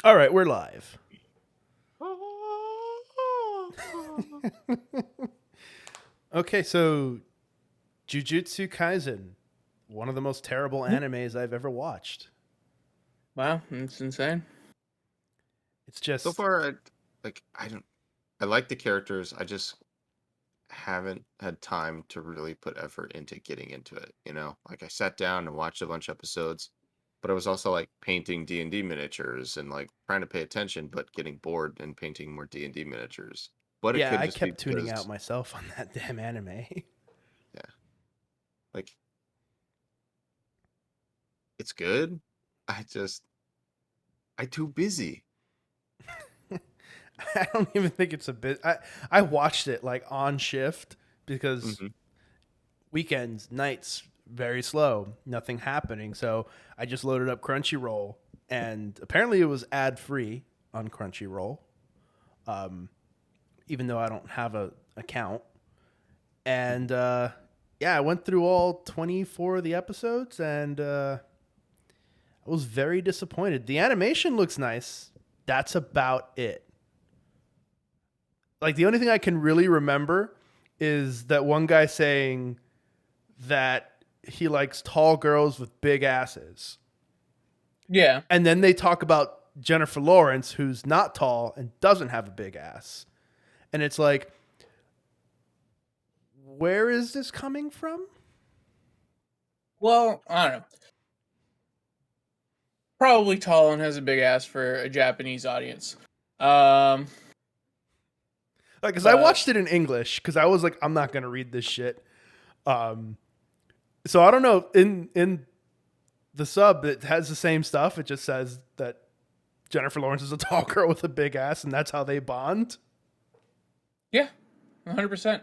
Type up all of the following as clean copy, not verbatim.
All right, we're live. Okay, so Jujutsu Kaisen, one of the most terrible animes I've ever watched. Wow, that's insane. It's So just, far, I don't. I like the characters. I just haven't had time to really put effort into getting into it. Like I sat down and watched a bunch of episodes, but I was also like painting D&D miniatures and like trying to pay attention, but getting bored and painting more D&D miniatures. But it yeah, could I just be kept tuning out because, myself on that damn anime. yeah, like it's good. I too busy. I don't even think it's a bit. I watched it like on shift because Hmm. weekends, nights, very slow, nothing happening. So I just loaded up Crunchyroll, and apparently it was ad free on Crunchyroll, even though I don't have a account. And yeah, I went through all 24 of the episodes, and I was very disappointed. The animation looks nice. That's about it. Like the only thing I can really remember is that one guy saying that he likes tall girls with big asses. Yeah. And then they talk about Jennifer Lawrence, who's not tall and doesn't have a big ass. And it's like, where is this coming from? Well, I don't know. Probably tall and has a big ass for a Japanese audience. Um, Like, cause I but watched it in English because I was like, I'm not gonna read this shit. Um, so I don't know. In the sub, it has the same stuff. It just says that Jennifer Lawrence is a tall girl with a big ass, and that's how they bond. yeah, 100%.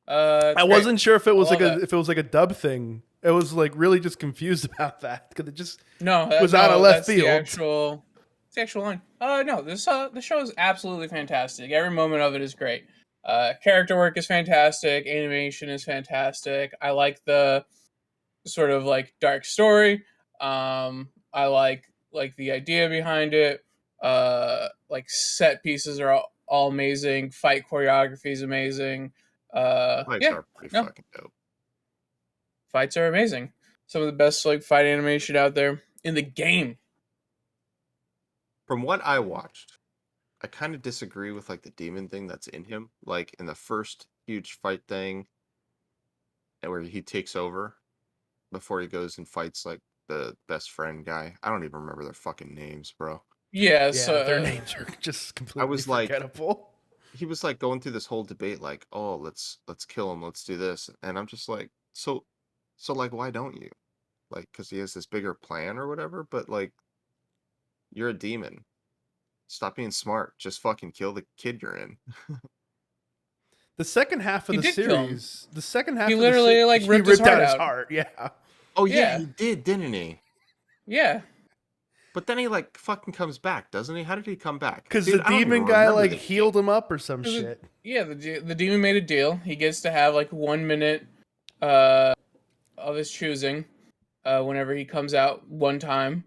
I It's great. wasn't sure if it I was like love that. a dub thing. It was like really just confused about that because it just No, was out of no, left that's the field. actual. It's the actual line. No, the show is absolutely fantastic. Every moment of it is great. Character work is fantastic. Animation is fantastic. I like the sort of like dark story. I like the idea behind it. Like set pieces are all amazing. Fight choreography is amazing. Fights Yeah, are pretty no, fucking dope. fights are amazing. Some of the best like fight animation out there in the game. From what I watched, I kind of disagree with like the demon thing that's in him. Like in the first huge fight thing, and where he takes over before he goes and fights like the best friend guy. I don't even remember their fucking names, bro. Yeah, Yeah, their so names are just I completely was like, forgettable. he was like going through this whole debate, like, oh, let's kill him, let's do this, and I'm just like, so like, why don't you? Like, because he has this bigger plan or whatever. But like, you're a demon. Stop being smart. Just fucking kill the kid you're in. The second half of he the did kill him. series, the second He half of the literally like he ripped his ripped out heart his out. heart. Yeah, Oh yeah, Yeah, he did, didn't he? yeah. But then he like fucking comes back, doesn't he? How did he come back? because the Dude, I don't even demon guy remember like this shit. healed him up or some 'Cause shit. yeah, the demon made a deal. He gets to have like 1 minute uh, of his choosing whenever he comes out one time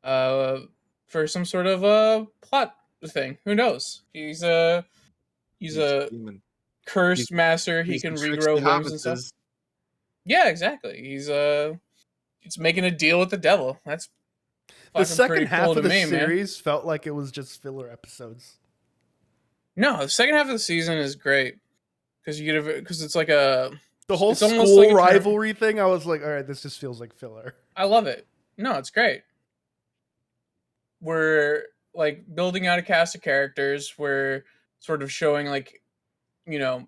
uh, for some sort of plot thing. Who knows? He's He's a a demon. He's cursed master. He he's can betwixt the regrow limbs and stuff. hobbitses. Yeah, exactly. He's making a deal with the devil. That's The fucking second pretty cool half to of the me, man. series felt like it was just filler episodes. No, the second half of the season is great because you get because it's like a The whole it's almost like school a turn. rivalry thing, I was like, all right, this just feels like filler. I love it. No, it's great. We're like building out a cast of characters. We're sort of showing like you know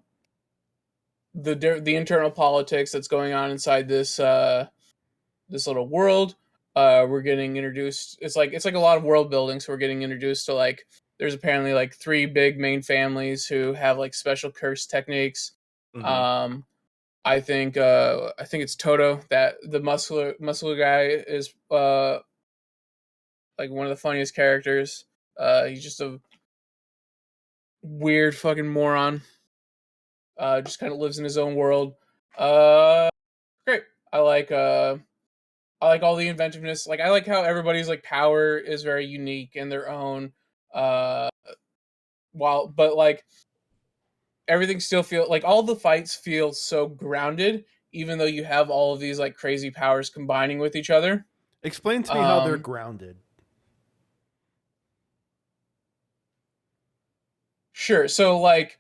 the internal politics that's going on inside this little world. We're getting introduced. It's like a lot of world building. So we're getting introduced to like there's apparently like three big main families who have like special curse techniques. Hmm. Um, I think it's Toto that the muscular guy is like one of the funniest characters. He's just a weird fucking moron. Just kind of lives in his own world. Uh, Great. I like all the inventiveness. Like I like how everybody's like power is very unique in their own. Uh, but like everything still feel like all the fights feel so grounded, even though you have all of these like crazy powers combining with each other. Explain to me how they're Um, grounded. sure. So like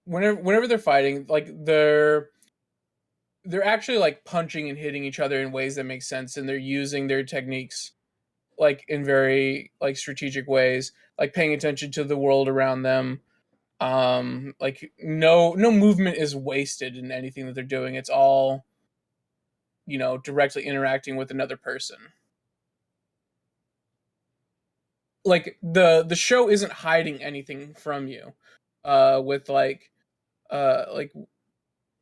whenever they're fighting, like they're actually like punching and hitting each other in ways that make sense, and they're using their techniques like in very like strategic ways, like paying attention to the world around them. Like no movement is wasted in anything that they're doing. It's all, directly interacting with another person. Like the show isn't hiding anything from you with like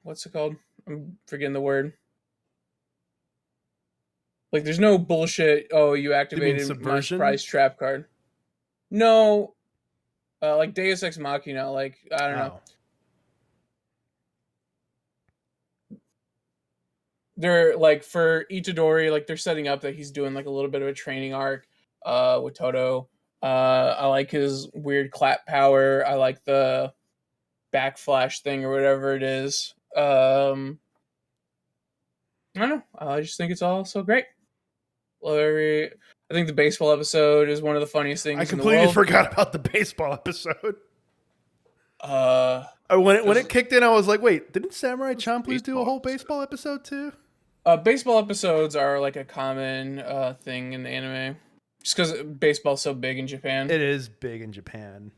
what's it called? I'm forgetting the word. Like there's no bullshit, oh, you Do you mean activated my subversion? surprise trap card. No, like Deus Ex Machina, like I don't know. Oh, They're like for Itadori, like they're setting up that he's doing like a little bit of a training arc with Toto. I like his weird clap power. I like the backflash thing or whatever it is. I don't know. I just think it's all so great. Love every. I think the baseball episode is one of the funniest I things in the completely world. forgot about the baseball episode. Uh, When there's it kicked in, I was like, "Wait, didn't Samurai What's the Champloo do a baseball whole episode? baseball episode too?" Baseball episodes are like a common thing in anime, just because baseball's so big in Japan. It is big in Japan.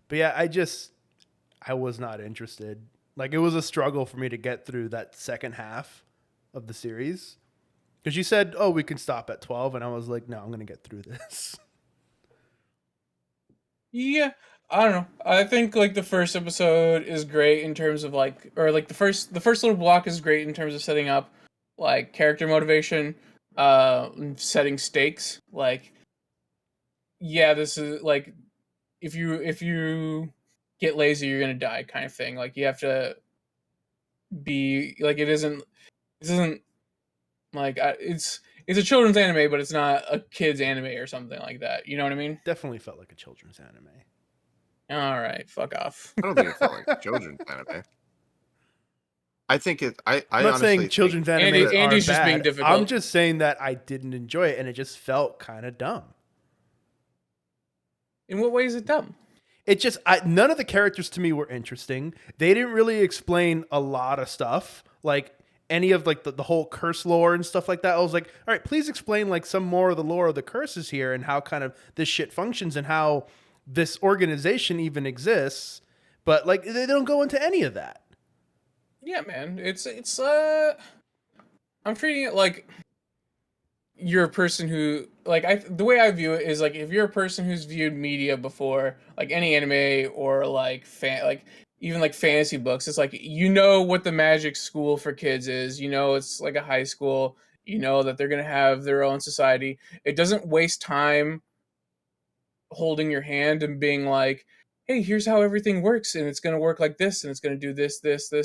But yeah, I was not interested. Like it was a struggle for me to get through that second half of the series. Because you said, "Oh, we can stop at 12," and I was like, "No, I'm going to get through this." Yeah, I don't know. I think like the first episode is great in terms of like, or like the first little block is great in terms of setting up like character motivation, setting stakes. Like, yeah, this is like if you get lazy, you're gonna die, kind of thing. Like you have to be like this isn't like it's a children's anime, but it's not a kids anime or something like that. You know what I mean? Definitely felt like a children's anime. All right, fuck off. I don't think it felt like a children's anime. I think it. I I'm not saying honestly think children's animes are Andy's just being bad. difficult. I'm just saying that I didn't enjoy it and it just felt kind of dumb. In what way is it dumb? It just none of the characters to me were interesting. They didn't really explain a lot of stuff, like any of like the whole curse lore and stuff like that. I was like, all right, please explain like some more of the lore of the curses here and how kind of this shit functions and how this organization even exists. But like they don't go into any of that. Yeah, man. It's I'm treating it like you're a person who like the way I view it is like if you're a person who's viewed media before, like any anime or like like even like fantasy books, it's like you know what the magic school for kids is. You know it's like a high school. You know that they're gonna have their own society. It doesn't waste time holding your hand and being like, hey, here's how everything works, and it's going to work like this, and it's going to do this,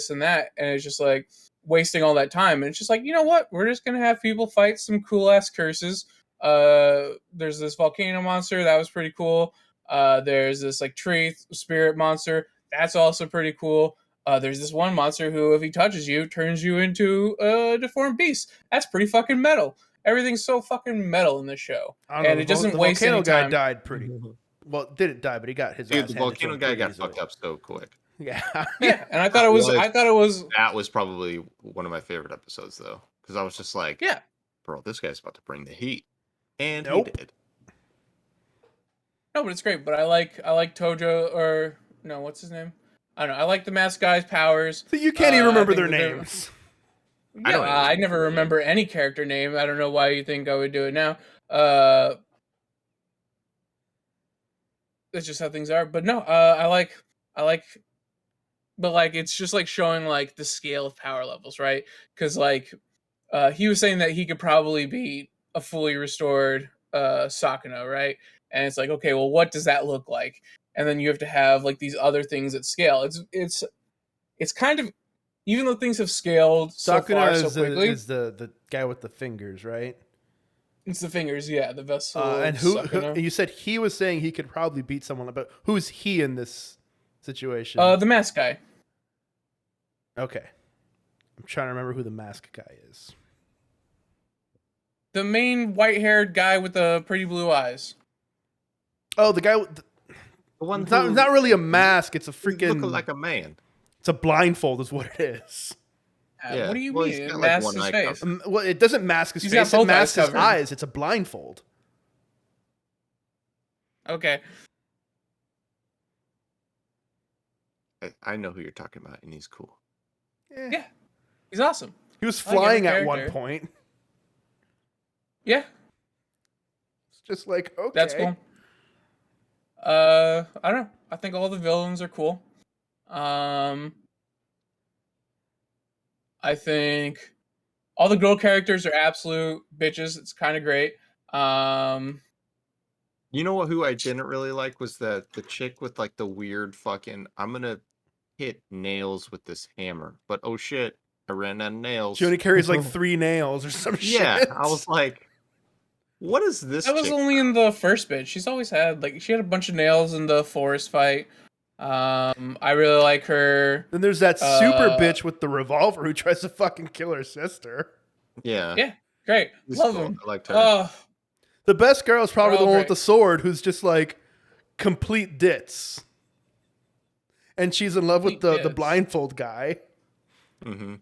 and that. And it's just like wasting all that time. And it's just like, you know what? We're just going to have people fight some cool ass curses. There's this volcano monster. That was pretty cool. There's this like tree spirit monster. That's also pretty cool. There's this one monster who, if he touches you, turns you into a deformed beast. That's pretty fucking metal. Everything's so fucking metal in this show, I don't and know. it doesn't The waste volcano any guy time. died pretty well. Didn't die, but he got his dude, ass the handed to volcano him guy pretty got easily. fucked up so quick. Yeah, Yeah, and I realized thought it was That was probably one of my favorite episodes, though, because I was just like, yeah. bro, this guy's about to bring the heat, and Nope. he did. No, but it's great. But I like Tojo, or no, what's his name? I don't know. I like the mask guy's powers. So you can't even I remember think their that they're- names. I Yeah, don't even I remember never their remember any character name. I don't know why you think I would do it now. Uh, that's just how things are. But no, I like, but like it's just like showing like the scale of power levels, right? Because like he was saying that he could probably beat a fully restored Sakuna, right? And it's like, okay, well, what does that look like? And then you have to have like these other things at scale. It's kind of even though things have scaled so Sakura far so quickly, is the guy with the fingers, right? it's the fingers, yeah, the vessel And of who Sakuna. you said he was saying he could probably beat someone, but who's he in this situation? The mask guy. Okay, I'm trying to remember who the mask guy is. The main white-haired guy with the pretty blue eyes. Oh, the guy. With The one it's not really a mask. It's a freaking. looking like a man. It's a blindfold, is what it is. Yeah. What do you Well, mean? he's It got, like, masks one his eye face. covered. Well, it doesn't mask his He's got face. It both masks eyes his covered. eyes. It's a blindfold. Okay. I know who you're talking about, and he's cool. Yeah. He's awesome. He was I like flying every at one character. point. Yeah. It's just like, okay. That's cool. I don't know. I think all the villains are cool. I think all the girl characters are absolute bitches. It's kind of great. You know what? Who I didn't really like was the chick with like the weird fucking. I'm gonna hit nails with this hammer, but oh shit, I ran out of nails. She only carries like 3 nails or some Yeah, shit. I was like, what is this? That was chick? only in the first bit. She's always had she had a bunch of nails in the forest fight. I really like her. Then there's that super Uh, bitch with the revolver who tries to fucking kill her sister. Yeah, Yeah, great. she's Love cool. him. I liked her. Oh, The best girl is probably They're the all one with great. the sword who's just like complete ditz. And she's in love with Complete the ditz. blindfold guy. Mm-hmm.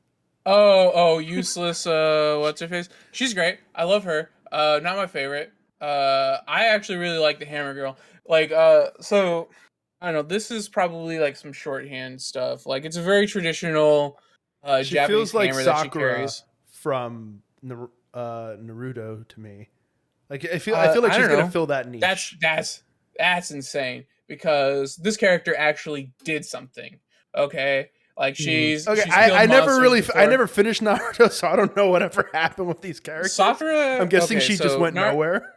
useless. What's her face? She's great. I love her. Not my favorite. I actually really like the Hammer Girl. So I don't know. This is probably like some shorthand stuff. Like it's a very traditional She Japanese feels like hammer that she Sakura carries. from Naruto to me. Like I feel like I she's don't gonna know. fill that niche. That's insane because this character actually did something. Okay, like she's Okay, she's I killed never monsters really before. I never finished Naruto, so I don't know whatever happened with these characters. Sakura. I'm guessing okay, she just so went nowhere.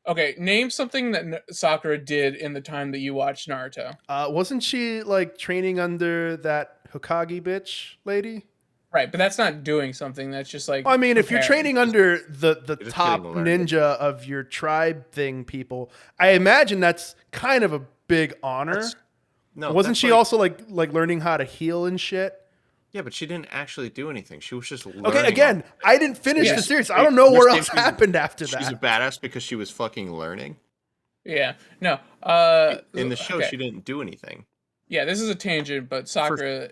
Okay, name something that Sakura did in the time that you watched Naruto. Wasn't she like training under that Hokage bitch lady? Right, but that's not doing something. That's just like. Well, I mean, if you're preparing. training under the just top getting learned. ninja of your tribe thing, people, I imagine that's kind of a big honor. No, Wasn't that's she also like learning how to heal and shit? Yeah, but she didn't actually do anything. She was just learning. Okay, again, I didn't finish Yeah. the series. I don't know You're what saying else happened after She's a that. badass because she was fucking learning. Yeah, no. In the show, okay. she didn't do anything. Yeah, this is a tangent, but Sakura.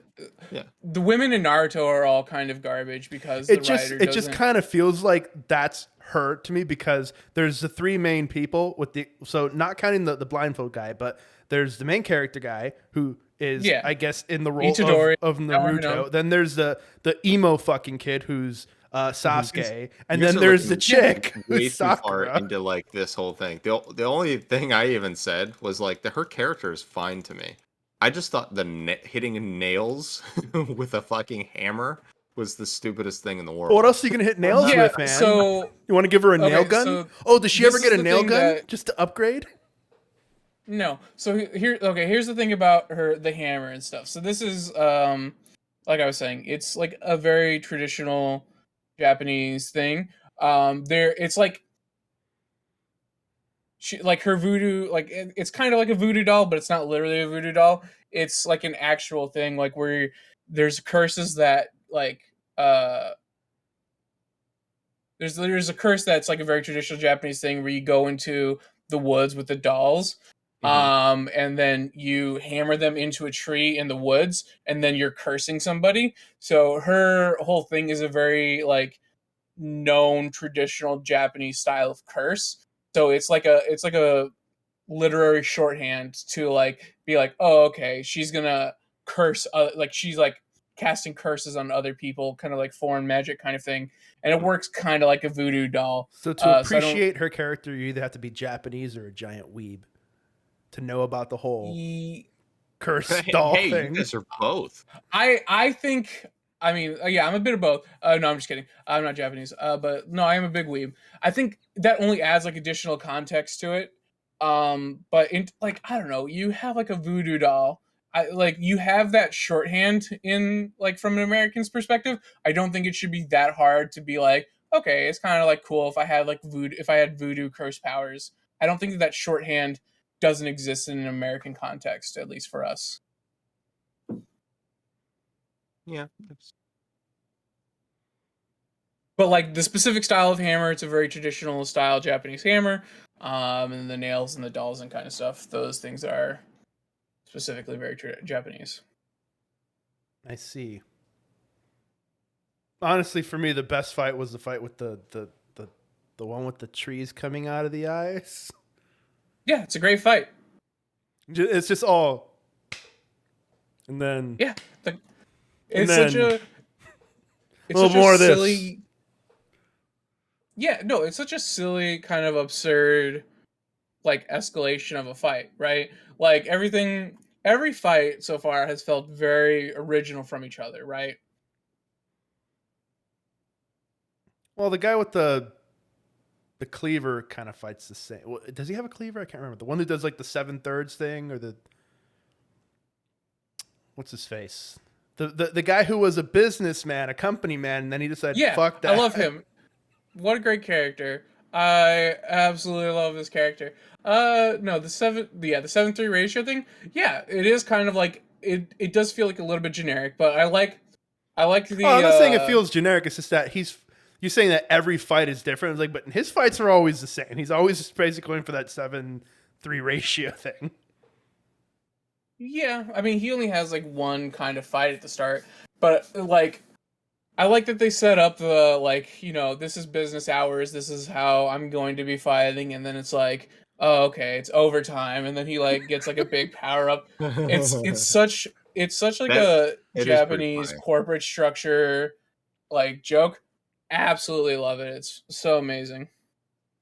Yeah. The women in Naruto are all kind of garbage because It the just writer it just kind of feels like that's her to me because there's the 3 main people with so not counting the blindfold guy, but there's the main character guy who is I guess in the role Itadori, of Naruto. Then there's the emo fucking kid who's Sasuke, and You guys then are there's the looking chick way who's too far Sakura. into like this whole thing. The only thing I even said was like her character is fine to me. I just thought the hitting nails with a fucking hammer was the stupidest thing in the world. What else are you gonna hit nails Yeah, with, man? so You want to give her a nail gun? so Oh, does she this ever get is a the nail thing gun that- just to upgrade? No. So here's the thing about the hammer and stuff. So this is like I was saying, it's like a very traditional Japanese thing. It's like she like her voodoo it's kind of like a voodoo doll, but it's not literally a voodoo doll. It's like an actual thing like where there's curses that like there's a curse that's like a very traditional Japanese thing where you go into the woods with the dolls. And then you hammer them into a tree in the woods, and then you're cursing somebody. So her whole thing is a very like known traditional Japanese style of curse. So it's like a literary shorthand to like be like, oh, okay, she's gonna curse, like she's like casting curses on other people, kind of like foreign magic kind of thing, and it works kind of like a voodoo doll. So to So I don't- appreciate her character, you either have to be Japanese or a giant weeb to know about the whole curse doll hey, thing. you guys are both. I think. I mean, yeah, I'm a bit of both. No, I'm just kidding. I'm not Japanese. But no, I am a big weeb. I think that only adds like additional context to it. But in like I don't know, you have like a voodoo doll. I like you have that shorthand in like from an American's perspective. I don't think it should be that hard to be like, okay, it's kind of like cool if I had like voodoo curse powers. I don't think that shorthand doesn't exist in an American context, at least for us. Yeah. But like the specific style of hammer, it's a very traditional style Japanese hammer. And the nails and the dolls and kind of stuff, those things are specifically very Japanese. I see. Honestly, for me, the best fight was the fight with the one with the trees coming out of the eyes. Yeah, it's a great fight. It's just all, and then Yeah, and it's then such a it's little such more a of this. silly. Yeah, no, it's such a silly kind of absurd like escalation of a fight, right? Like every fight so far has felt very original from each other, right? Well, the guy with the cleaver kind of fights the same. Does he have a cleaver? I can't remember. The one who does like the 7/3 thing, or the what's his face? The guy who was a businessman, a company man, and then he decided, Yeah, fuck that. I love him. What a great character. I absolutely love this character. No, the 7-3 ratio thing. Yeah, it is kind of like it does feel like a little bit generic, but I like the Oh, I'm not saying it feels generic. It's just that you're saying that every fight is different. It's like, but his fights are always the same. He's always just basically going for that 7-3 ratio thing. Yeah, I mean, he only has like one kind of fight at the start, but like I like that they set up the like, this is business hours, this is how I'm going to be fighting, and then it's like, oh, okay, it's overtime, and then he like gets like a big power up. It's such like That a it is pretty Japanese funny. corporate structure like joke. Absolutely love it. It's so amazing.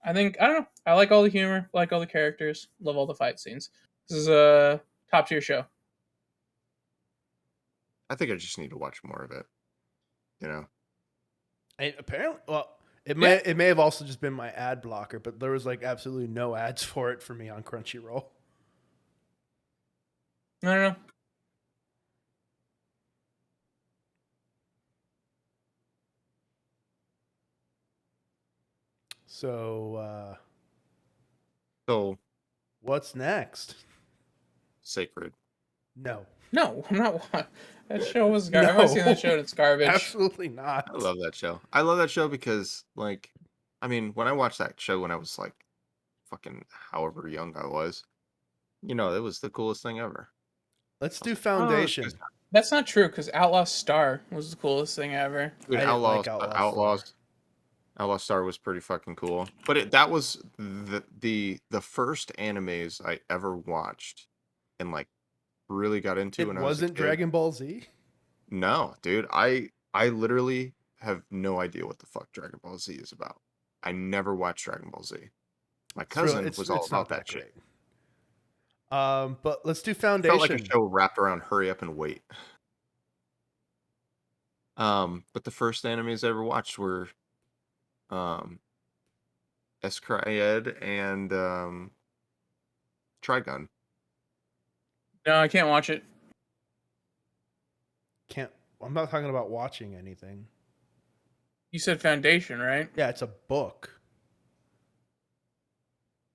I don't know. I like all the humor, like all the characters, love all the fight scenes. This is a top tier show. I think I just need to watch more of it. You know. Apparently, well, Yeah. it may have also just been my ad blocker, but there was like absolutely no ads for it for me on Crunchyroll. I don't know. So, So what's next? sacred. No, No, I'm not. That show was garbage. I've already seen that show and it's garbage. absolutely not. I love that show. I love that show because, like, I mean, when I watched that show when I was like, fucking however young I was, it was the coolest thing ever. Let's do Oh, Foundation. it's That's not true because Outlaw Star was the coolest thing ever. Dude, I didn't like Outlaw Star was pretty fucking cool. But that was the first animes I ever watched and like really got into It when I was a wasn't kid. Dragon Ball Z. No, dude, I literally have no idea what the fuck Dragon Ball Z is about. I never watched Dragon Ball Z. My cousin was all about that shit. Great. But let's do It felt Foundation. like a show wrapped around hurry up and wait. But the first animes I ever watched were Escryed and Trigun. No, I can't watch it. I'm not talking about watching anything. You said Foundation, right? Yeah, it's a book.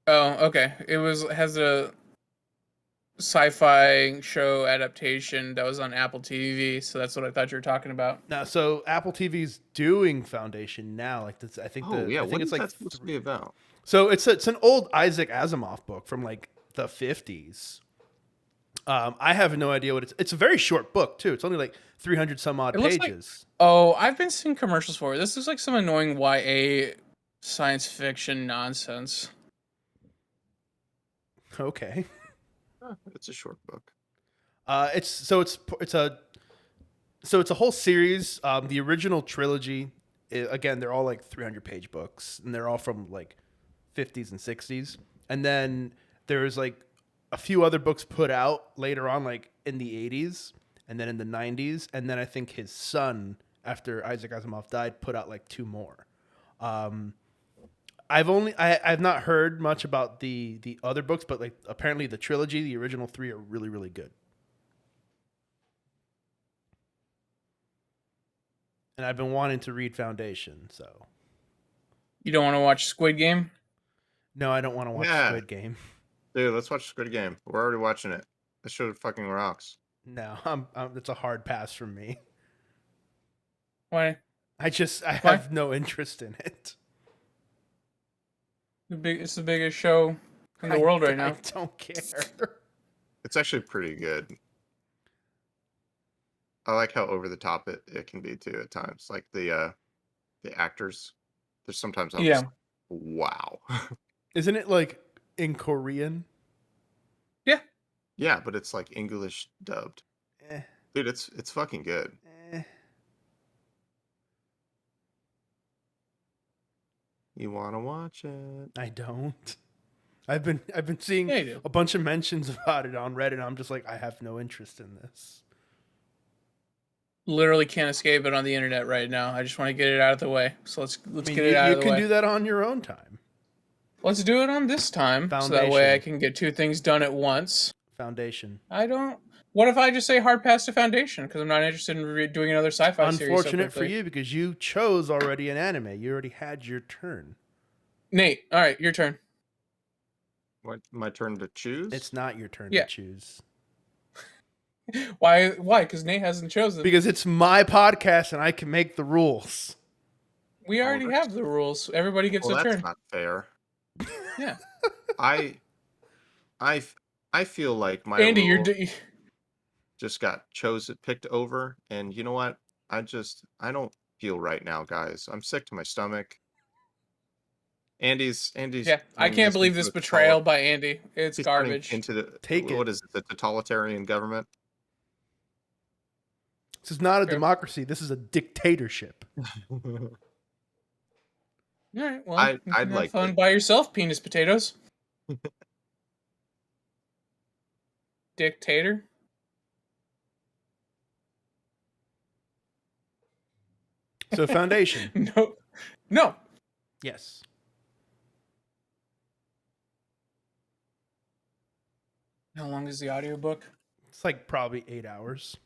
Oh, okay. Has a sci-fi show adaptation that was on Apple TV, so that's what I thought you were talking about. Now, so Apple TV's doing Foundation now. Like this, I think. Oh yeah, I what think is it's like that supposed to be about? So it's an old Isaac Asimov book from like the 50s. I have no idea what it's a very short book too. It's only like 300 some odd It looks pages. Oh, I've been seeing commercials for it. This looks like some annoying YA science fiction nonsense. Okay. It's a short book. It's a whole series. The original trilogy, again, they're all like 300-page books, and they're all from like 50s and 60s. And then there's like a few other books put out later on, like in the 80s, and then in the 90s, and then I think his son, after Isaac Asimov died, put out like 2 more. I've not heard much about the other books, but like apparently the trilogy, the original 3 are really, really good. And I've been wanting to read Foundation, so You don't want to watch Squid Game? no, I don't want to watch Yeah. Squid Game. Dude, let's watch Squid Game. We're already watching it. That show fucking rocks. No, it's a hard pass from me. Why? I Why? have no interest in it. It's the biggest show in the world right now. I don't care. It's actually pretty good. I like how over the top it can be too at times. Like the actors. There's sometimes I'm just Yeah. like, wow. Isn't it like in Korean? Yeah. Yeah, but it's like English dubbed. Eh, Dude, it's fucking good. eh. You wanna watch it? I don't. I've been seeing Yeah, you do. a bunch of mentions about it on Reddit. And I'm just like, I have no interest in this. Literally can't escape it on the internet right now. I just want to get it out of the way. So let's I mean, get it out you of the can way. do that on your own time. Let's do it on this time, so that way I Foundation. can get two things done at once. Foundation. I don't. What if I just say hard pass to Foundation because I'm not interested in doing another sci-fi series? Unfortunate for you because you chose already an anime. You already had your turn. Nate, all right, your turn. What, my turn to choose? It's not your turn Yeah. to choose. Why? Because Nate hasn't chosen. Because it's my podcast and I can make the rules. We already Oh, have the rules. Everybody gets well, a that's turn. not fair. Yeah. I feel like my Andy, rule you're. just got picked over, and you know what? I don't feel right now, guys. I'm sick to my stomach. Andy's Yeah, I turning can't believe into this a betrayal by Andy. It's he's turning garbage. into the Take what it. is it? The totalitarian government. This is not a True. democracy. This is a dictatorship. All right, well, I'd you can have like fun it. by yourself, penis potatoes. Dictator. So Foundation. No, no. Yes. How long is the audiobook? It's like probably 8 hours.